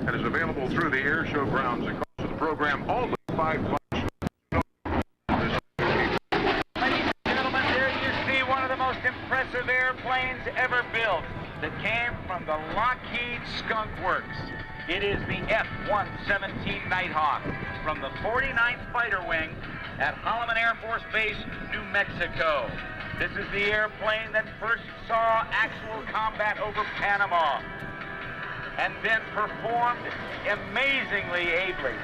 and is available through the air show grounds. The cost of the program, all the 5 flights. Ladies and gentlemen, there you see one of the most impressive airplanes ever built that came from the Lockheed Skunk Works. It is the F-117 Nighthawk from the 49th Fighter Wing at Holloman Air Force Base, New Mexico. This is the airplane that first saw actual combat over Panama and then performed amazingly ably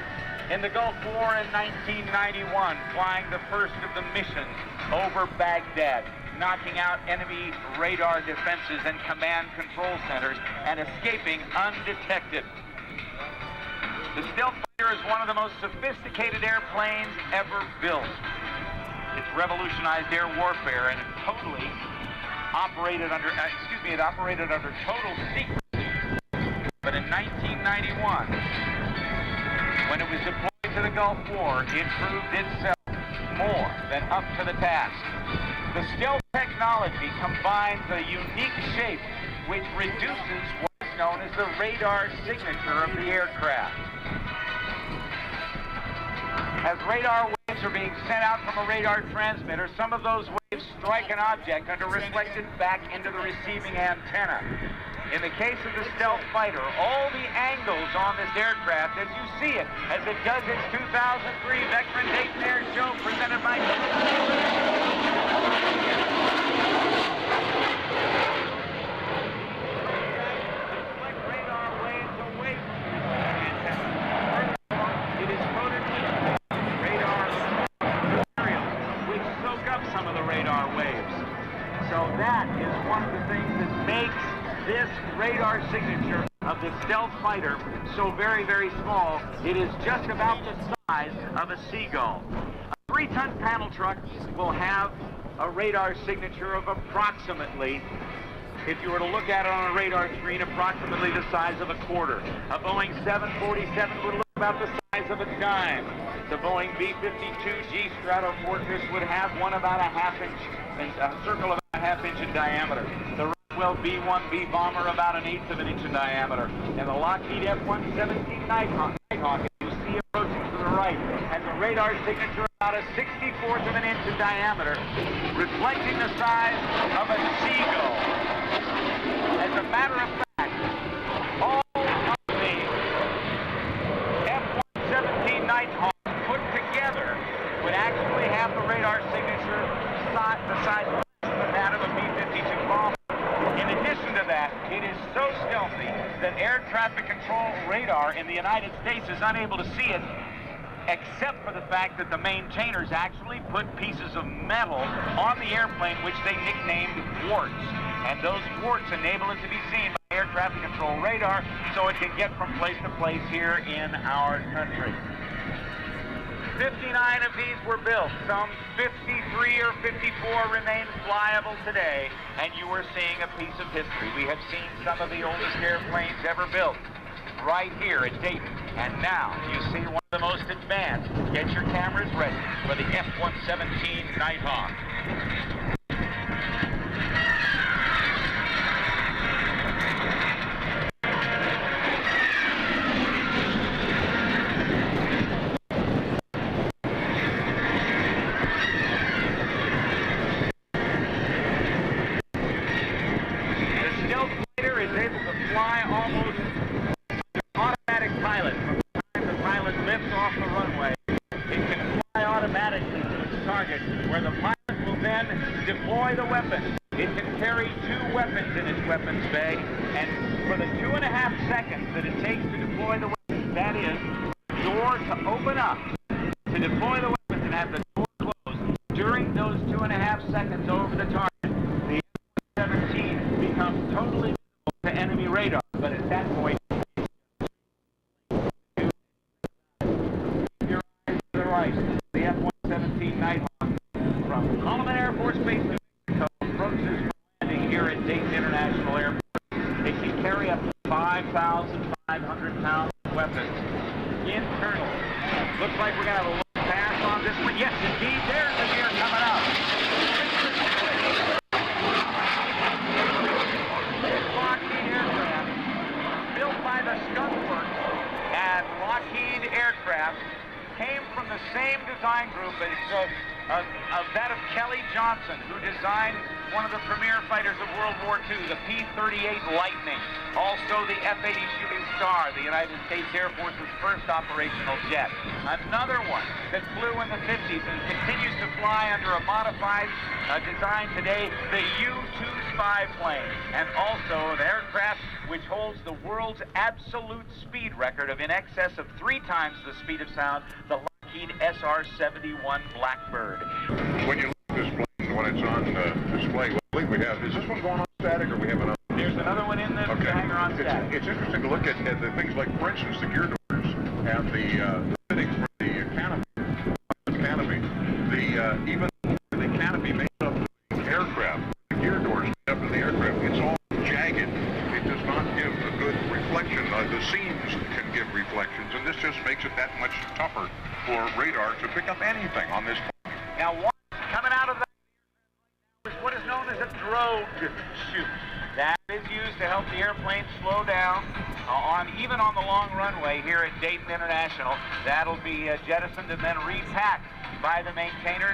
in the Gulf War in 1991, flying the first of the missions over Baghdad, knocking out enemy radar defenses and command control centers and escaping undetected. The Stealth Fighter is one of the most sophisticated airplanes ever built. It's revolutionized air warfare, and it operated under total secrecy. But in 1991, when it was deployed to the Gulf War, it proved itself more than up to the task. The stealth technology combines a unique shape which reduces what's known as the radar signature of the aircraft. As radar waves are being sent out from a radar transmitter, some of those waves strike an object and are reflected back into the receiving antenna. In the case of the Stealth Fighter, all the angles on this aircraft, as you see it, as it does its 2003 Vectren Dayton Airshow presented by radar waves away from the antenna. It is coated with radar materials which soak up some of the radar waves. So that is one of the things that makes this radar signature of the Stealth Fighter so very, very small. It is just about the size of a seagull. A 3-ton panel truck will have a radar signature of approximately, if you were to look at it on a radar screen, approximately the size of a quarter. A Boeing 747 would look about the size of a dime. The Boeing B-52G Stratofortress would have one about a half-inch, a circle about a half-inch in diameter. The Rockwell B-1B bomber about an eighth of an inch in diameter. And the Lockheed F-117 Nighthawk, as you see approaching to the right, has a radar signature about a 64th of an inch in diameter, reflecting the size of a seagull. As a matter of fact, all of the F-117 Nighthawk put together would actually have the radar signature the size of that of a B-52 bomber. In addition to that, it is so stealthy that air traffic control radar in the United States is unable to see it, except for the fact that the maintainers actually put pieces of metal on the airplane which they nicknamed warts. And those warts enable it to be seen by air traffic control radar so it can get from place to place here in our country. 59 of these were built. Some 53 or 54 remain flyable today, and you are seeing a piece of history. We have seen some of the oldest airplanes ever built right here at Dayton, and now you see one of the most advanced. Get your cameras ready for the F-117 Nighthawk. Where the pilot will then deploy the weapon. It can carry 2 weapons in its weapons bay, and for the 2.5 seconds that it takes to deploy the weapons, that is, the door to open up, to deploy the weapons and have the door closed, during those 2.5 seconds over the target, the F-117 becomes totally visible to enemy radar, but at that point, your eyes to the right, the F-117 Nighthawk from Holloman Air Force Base, New Mexico, approaches for landing here at Dayton International Airport. It can carry up to 5,500 pounds of weapons internally. Looks like we're going to have a little pass on this one. Yes, indeed, there's the gear coming up. This Lockheed aircraft, built by the Skunk Works, that Lockheed aircraft came from the same design group as that of Kelly Johnson, who designed one of the premier fighters of World War II, the P-38 Lightning. Also the F-80 Shooting Star, the United States Air Force's first operational jet. Another one that flew in the 50s and continues to fly under a modified design today, the U-2 spy plane. And also an aircraft which holds the world's absolute speed record of in excess of 3 times the speed of sound, the Lockheed SR-71 Blackbird. When you look at this plane, when it's on display, what I believe we have, is this one going on static or we have another? There's another one in the hangar on static. It's interesting to look at the things like, for instance, the gear doors and the fittings for the canopy. Even the canopy made up the aircraft, the gear doors made up in the aircraft, it's all jagged. It does not give a good reflection. The seams can give reflections, and this just makes it that much tougher for radar to pick up anything on this plane. Now, coming out of that is what is known as a drogue chute. That is used to help the airplane slow down even on the long runway here at Dayton International. That'll be jettisoned and then repacked by the maintainers.